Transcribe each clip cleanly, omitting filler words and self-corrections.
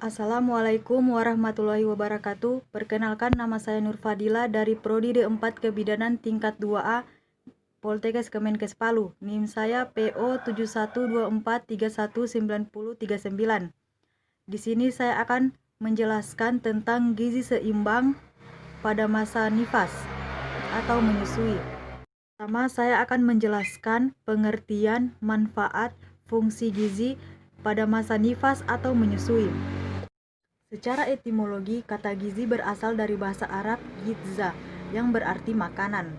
Assalamualaikum warahmatullahi wabarakatuh. Perkenalkan, nama saya Nur Fadila dari Prodi D4 Kebidanan tingkat 2A Poltekkes Kemenkes Palu. NIM saya PO 7124319039. Di sini saya akan menjelaskan tentang gizi seimbang pada masa nifas atau menyusui. Pertama, saya akan menjelaskan pengertian, manfaat, fungsi gizi pada masa nifas atau menyusui. Secara etimologi, kata gizi berasal dari bahasa Arab gizza yang berarti makanan.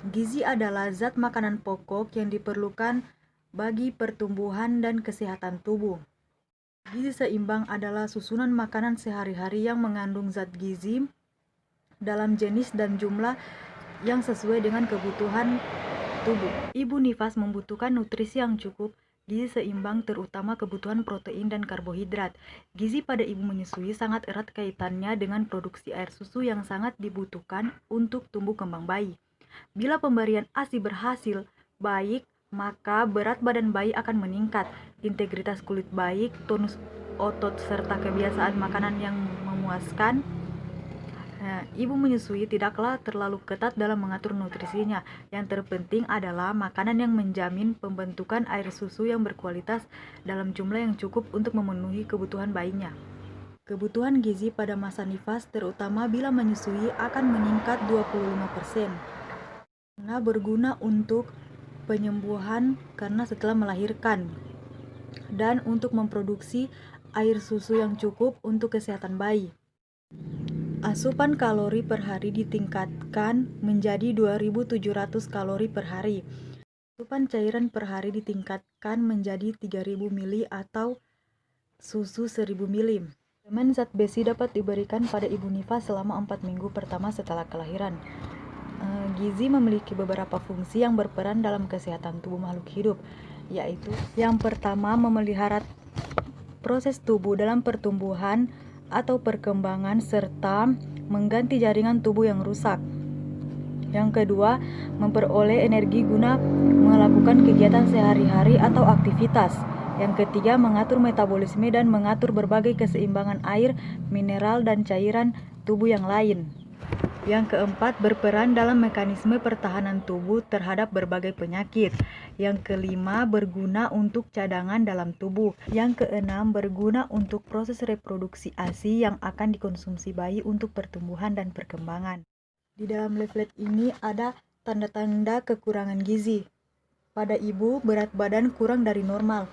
Gizi adalah zat makanan pokok yang diperlukan bagi pertumbuhan dan kesehatan tubuh. Gizi seimbang adalah susunan makanan sehari-hari yang mengandung zat gizi dalam jenis dan jumlah yang sesuai dengan kebutuhan tubuh. Ibu nifas membutuhkan nutrisi yang cukup. Gizi seimbang terutama kebutuhan protein dan karbohidrat. Gizi pada ibu menyusui sangat erat kaitannya dengan produksi air susu yang sangat dibutuhkan untuk tumbuh kembang bayi. Bila pemberian ASI berhasil baik, maka berat badan bayi akan meningkat, integritas kulit baik, tonus otot, serta kebiasaan makanan yang memuaskan. Ibu menyusui tidaklah terlalu ketat dalam mengatur nutrisinya. Yang terpenting adalah makanan yang menjamin pembentukan air susu yang berkualitas dalam jumlah yang cukup untuk memenuhi kebutuhan bayinya. Kebutuhan gizi pada masa nifas, terutama bila menyusui, akan meningkat 25%. Karena berguna untuk penyembuhan karena setelah melahirkan dan untuk memproduksi air susu yang cukup untuk kesehatan bayi. Asupan kalori per hari ditingkatkan menjadi 2.700 kalori per hari. Asupan cairan per hari ditingkatkan menjadi 3.000 mili atau susu 1.000 mili. Suplemen zat besi dapat diberikan pada ibu nifas selama 4 minggu pertama setelah kelahiran. Gizi memiliki beberapa fungsi yang berperan dalam kesehatan tubuh makhluk hidup, yaitu yang pertama, memelihara proses tubuh dalam pertumbuhan atau perkembangan serta mengganti jaringan tubuh yang rusak. Yang kedua, memperoleh energi guna melakukan kegiatan sehari-hari atau aktivitas. Yang ketiga, mengatur metabolisme dan mengatur berbagai keseimbangan air, mineral, dan cairan tubuh yang lain. Yang keempat, berperan dalam mekanisme pertahanan tubuh terhadap berbagai penyakit. Yang kelima, berguna untuk cadangan dalam tubuh. Yang keenam, berguna untuk proses reproduksi ASI yang akan dikonsumsi bayi untuk pertumbuhan dan perkembangan. Di dalam leaflet ini ada tanda-tanda kekurangan gizi. Pada ibu, berat badan kurang dari normal.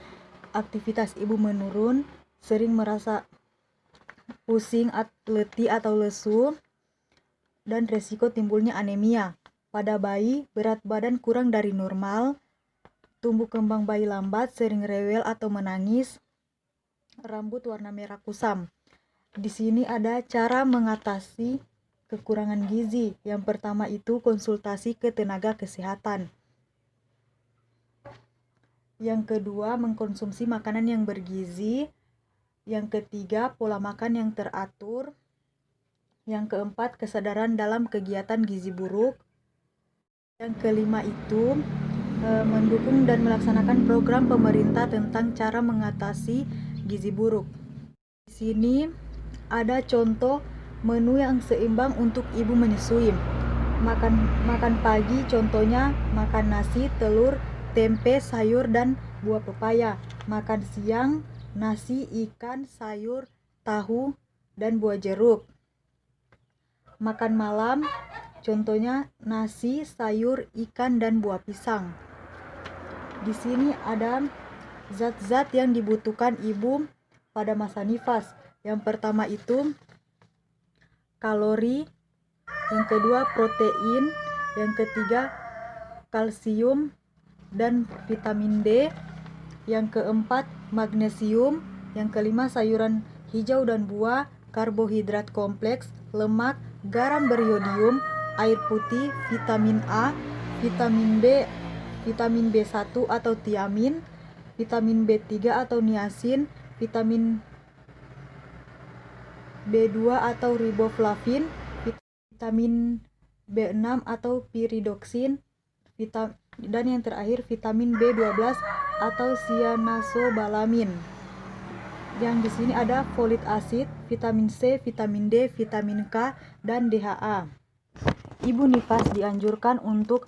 Aktivitas ibu menurun, sering merasa pusing, letih atau lesu, dan resiko timbulnya anemia. Pada bayi, berat badan kurang dari normal, tumbuh kembang bayi lambat, sering rewel atau menangis, rambut warna merah kusam. Di sini ada cara mengatasi kekurangan gizi. Yang pertama itu konsultasi ke tenaga kesehatan. Yang kedua, mengkonsumsi makanan yang bergizi. Yang ketiga, pola makan yang teratur. Yang keempat, kesadaran dalam kegiatan gizi buruk. Yang kelima itu mendukung dan melaksanakan program pemerintah tentang cara mengatasi gizi buruk. Di sini ada contoh menu yang seimbang untuk ibu menyusui. Makan pagi contohnya makan nasi, telur, tempe, sayur, dan buah pepaya. Makan siang nasi, ikan, sayur, tahu, dan buah jeruk. Makan malam contohnya nasi, sayur, ikan, dan buah pisang. Di sini ada zat-zat yang dibutuhkan ibu pada masa nifas. Yang pertama itu kalori, yang kedua protein, yang ketiga kalsium dan vitamin D, yang keempat magnesium, yang kelima sayuran hijau dan buah, karbohidrat kompleks, lemak, garam beriodium, air putih, vitamin A, vitamin B, vitamin B1 atau tiamin, vitamin B3 atau niacin, vitamin B2 atau riboflavin, vitamin B6 atau piridoksin, dan yang terakhir vitamin B12 atau cyanocobalamin. Yang di sini ada folik acid, vitamin C, vitamin D, vitamin K, dan DHA. Ibu nifas dianjurkan untuk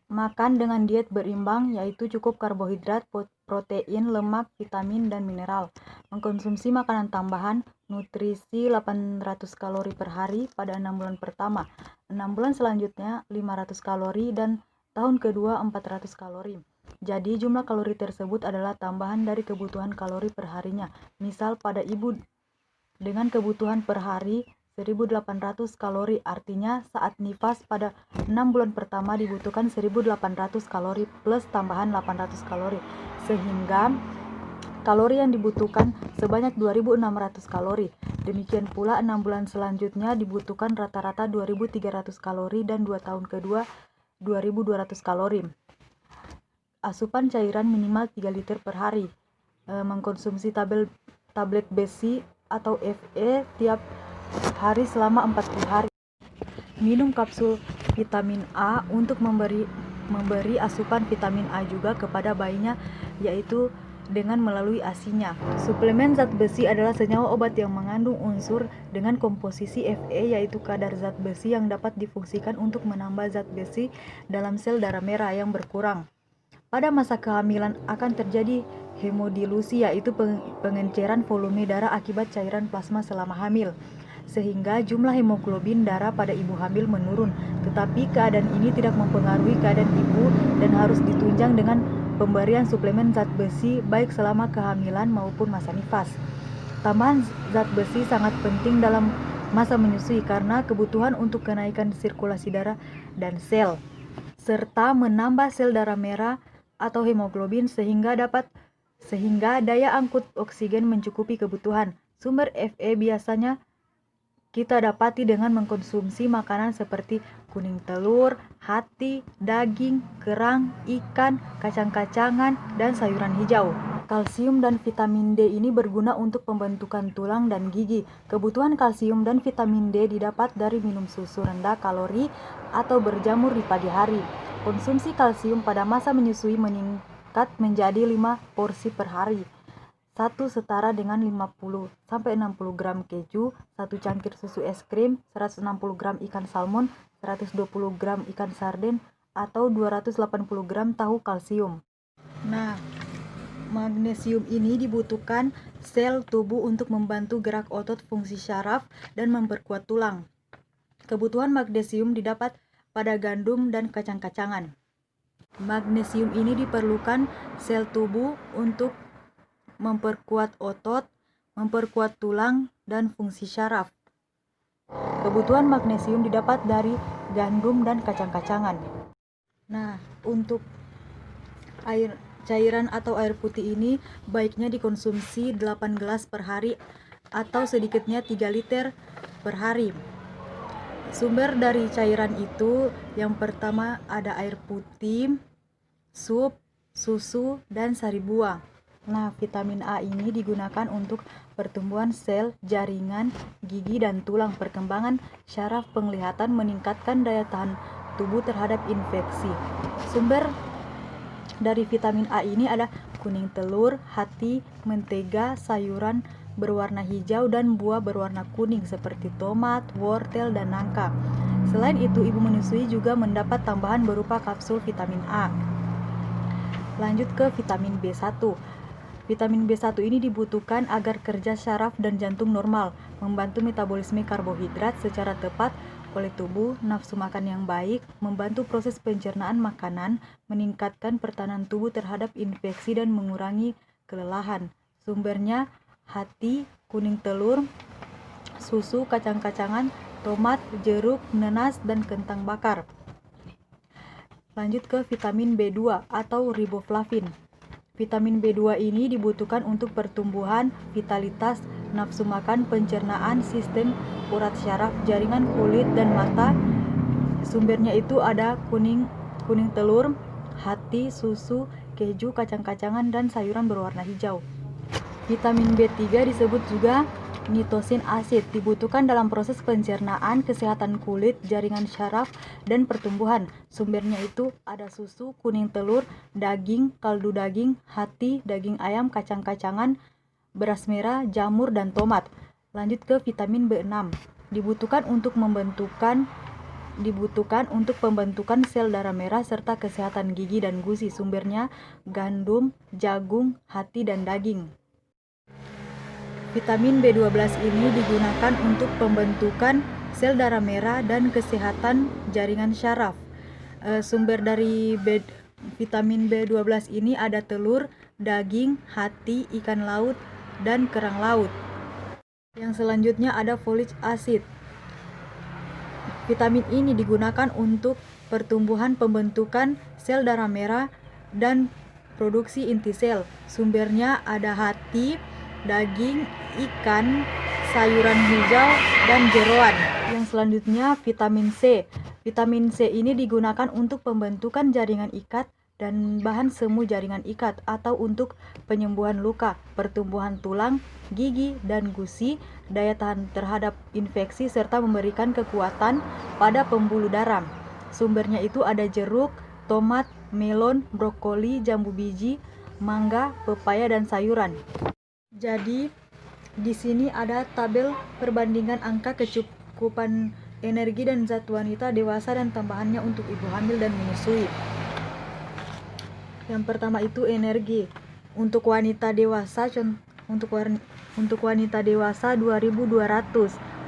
makan dengan diet berimbang, yaitu cukup karbohidrat, protein, lemak, vitamin, dan mineral. Mengkonsumsi makanan tambahan, nutrisi 800 kalori per hari pada 6 bulan pertama. 6 bulan selanjutnya 500 kalori dan tahun kedua 400 kalori. Jadi jumlah kalori tersebut adalah tambahan dari kebutuhan kalori per harinya. Misal pada ibu dengan kebutuhan per hari 1800 kalori, artinya saat nifas pada 6 bulan pertama dibutuhkan 1800 kalori plus tambahan 800 kalori, sehingga kalori yang dibutuhkan sebanyak 2600 kalori. Demikian pula 6 bulan selanjutnya dibutuhkan rata-rata 2300 kalori dan 2 tahun kedua 2200 kalori. Asupan cairan minimal 3 liter per hari. Mengkonsumsi tablet besi atau Fe tiap hari selama 40 hari. Minum kapsul vitamin A untuk memberi asupan vitamin A juga kepada bayinya, yaitu dengan melalui ASI-nya. Suplemen zat besi adalah senyawa obat yang mengandung unsur dengan komposisi Fe, yaitu kadar zat besi yang dapat difungsikan untuk menambah zat besi dalam sel darah merah yang berkurang. Pada masa kehamilan akan terjadi hemodilusi, yaitu pengenceran volume darah akibat cairan plasma selama hamil, sehingga jumlah hemoglobin darah pada ibu hamil menurun. Tetapi keadaan ini tidak mempengaruhi keadaan ibu dan harus ditunjang dengan pemberian suplemen zat besi baik selama kehamilan maupun masa nifas. Tambahan zat besi sangat penting dalam masa menyusui karena kebutuhan untuk kenaikan sirkulasi darah dan sel, serta menambah sel darah merah atau hemoglobin sehingga daya angkut oksigen mencukupi kebutuhan. Sumber Fe biasanya kita dapati dengan mengkonsumsi makanan seperti kuning telur, hati, daging, kerang, ikan, kacang-kacangan, dan sayuran hijau. Kalsium dan vitamin D ini berguna untuk pembentukan tulang dan gigi. Kebutuhan kalsium dan vitamin D didapat dari minum susu rendah kalori atau berjamur di pagi hari. Konsumsi kalsium pada masa menyusui meningkat menjadi 5 porsi per hari. 1 setara dengan 50-60 gram keju, 1 cangkir susu es krim, 160 gram ikan salmon, 120 gram ikan sarden, atau 280 gram tahu kalsium. Nah, magnesium ini dibutuhkan sel tubuh untuk membantu gerak otot, fungsi syaraf, dan memperkuat tulang. Kebutuhan magnesium didapat pada gandum dan kacang-kacangan. Magnesium ini diperlukan sel tubuh untuk memperkuat otot, memperkuat tulang, dan fungsi syaraf. Kebutuhan magnesium didapat dari gandum dan kacang-kacangan. Nah, untuk cairan atau air putih ini baiknya dikonsumsi 8 gelas per hari atau sedikitnya 3 liter per hari. Sumber dari cairan itu yang pertama ada air putih, sup, susu, dan sari buah. Nah, vitamin A ini digunakan untuk pertumbuhan sel, jaringan, gigi, dan tulang, perkembangan syaraf, penglihatan, meningkatkan daya tahan tubuh terhadap infeksi. Sumber dari vitamin A ini ada kuning telur, hati, mentega, sayuran berwarna hijau, dan buah berwarna kuning seperti tomat, wortel, dan nangka. Selain itu, ibu menyusui juga mendapat tambahan berupa kapsul vitamin A. Lanjut ke vitamin B1. Vitamin B1 ini dibutuhkan agar kerja syaraf dan jantung normal, membantu metabolisme karbohidrat secara tepat oleh tubuh, nafsu makan yang baik, membantu proses pencernaan makanan, meningkatkan pertahanan tubuh terhadap infeksi, dan mengurangi kelelahan. Sumbernya hati, kuning telur, susu, kacang-kacangan, tomat, jeruk, nanas, dan kentang bakar. Lanjut ke vitamin B2 atau riboflavin. Vitamin B2 ini dibutuhkan untuk pertumbuhan, vitalitas, nafsu makan, pencernaan, sistem urat syaraf, jaringan kulit, dan mata. Sumbernya itu ada kuning telur, hati, susu, keju, kacang-kacangan, dan sayuran berwarna hijau. Vitamin B3 disebut juga nitosin acid, dibutuhkan dalam proses pencernaan, kesehatan kulit, jaringan syaraf, dan pertumbuhan. Sumbernya itu ada susu, kuning telur, daging, kaldu daging, hati, daging ayam, kacang-kacangan, beras merah, jamur, dan tomat. Lanjut ke vitamin B6. Dibutuhkan untuk pembentukan sel darah merah serta kesehatan gigi dan gusi. Sumbernya gandum, jagung, hati, dan daging. Vitamin B12 ini digunakan untuk pembentukan sel darah merah dan kesehatan jaringan syaraf. Sumber dari vitamin B12 ini ada telur, daging, hati, ikan laut, dan kerang laut. Yang selanjutnya ada folic acid. Vitamin ini digunakan untuk pertumbuhan pembentukan sel darah merah dan produksi inti sel. Sumbernya ada hati, daging, ikan, sayuran hijau, dan jeroan. Yang selanjutnya vitamin C. Vitamin C ini digunakan untuk pembentukan jaringan ikat dan bahan semu jaringan ikat atau untuk penyembuhan luka, pertumbuhan tulang, gigi, dan gusi, daya tahan terhadap infeksi, serta memberikan kekuatan pada pembuluh darah. Sumbernya itu ada jeruk, tomat, melon, brokoli, jambu biji, mangga, pepaya, dan sayuran. Jadi, di sini ada tabel perbandingan angka kecukupan energi dan zat wanita dewasa dan tambahannya untuk ibu hamil dan menyusui. Yang pertama itu energi. Untuk wanita dewasa 2.200,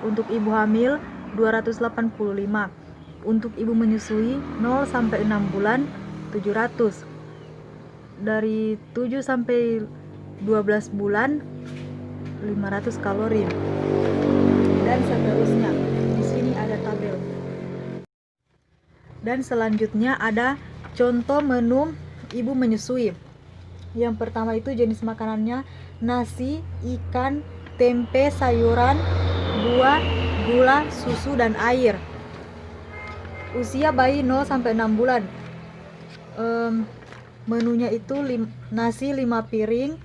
untuk ibu hamil 285, untuk ibu menyusui 0 sampai 6 bulan 700, dari 7 sampai 12 bulan 500 kalori, dan seterusnya. Di sini ada tabel. Dan selanjutnya ada contoh menu ibu menyusui. Yang pertama itu jenis makanannya nasi, ikan, tempe, sayuran, buah, gula, susu, dan air. Usia bayi 0 sampai 6 bulan. Menunya itu nasi 5 piring,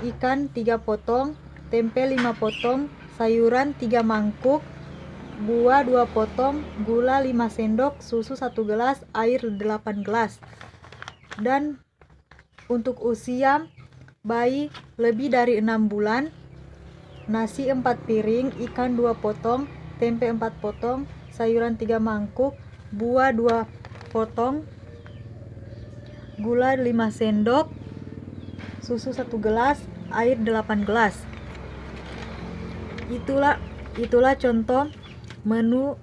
ikan 3 potong, tempe 5 potong, sayuran 3 mangkuk, buah 2 potong, gula 5 sendok, susu 1 gelas, air 8 gelas. Dan untuk usia bayi lebih dari 6 bulan, nasi 4 piring, ikan 2 potong, tempe 4 potong, sayuran 3 mangkuk, buah 2 potong, gula 5 sendok, susu 1 gelas, air 8 gelas. Itulah contoh menu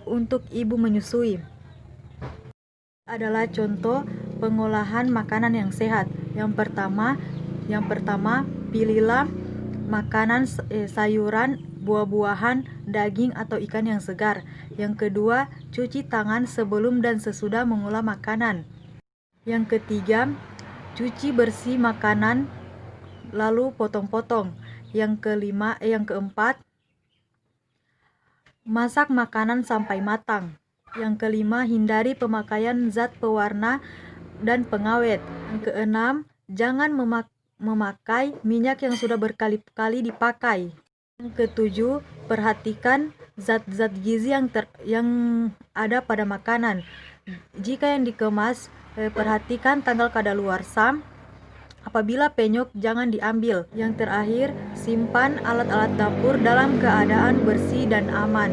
untuk ibu menyusui. Adalah contoh pengolahan makanan yang sehat. Yang pertama, pilihlah makanan sayuran, buah-buahan, daging atau ikan yang segar. Yang kedua, cuci tangan sebelum dan sesudah mengolah makanan. Yang ketiga, cuci bersih makanan lalu potong-potong. Yang keempat, masak makanan sampai matang. Yang kelima, hindari pemakaian zat pewarna dan pengawet. Yang keenam, jangan memakai minyak yang sudah berkali-kali dipakai. Yang ketujuh, perhatikan zat-zat gizi yang ada pada makanan. Jika yang dikemas, perhatikan tanggal kadaluarsa. Apabila penyok, jangan diambil. Yang terakhir, simpan alat-alat dapur dalam keadaan bersih dan aman.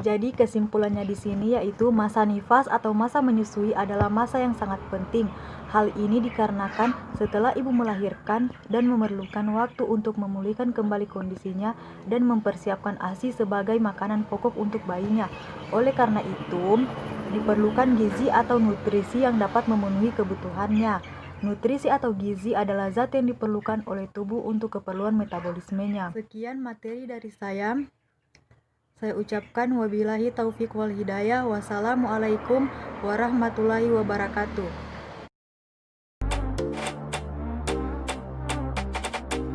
Jadi kesimpulannya di sini yaitu masa nifas atau masa menyusui adalah masa yang sangat penting. Hal ini dikarenakan setelah ibu melahirkan dan memerlukan waktu untuk memulihkan kembali kondisinya dan mempersiapkan ASI sebagai makanan pokok untuk bayinya. Oleh karena itu, diperlukan gizi atau nutrisi yang dapat memenuhi kebutuhannya. Nutrisi atau gizi adalah zat yang diperlukan oleh tubuh untuk keperluan metabolismenya. Sekian materi dari saya. Saya ucapkan wabillahi taufiq wal hidayah. Wassalamualaikum warahmatullahi wabarakatuh.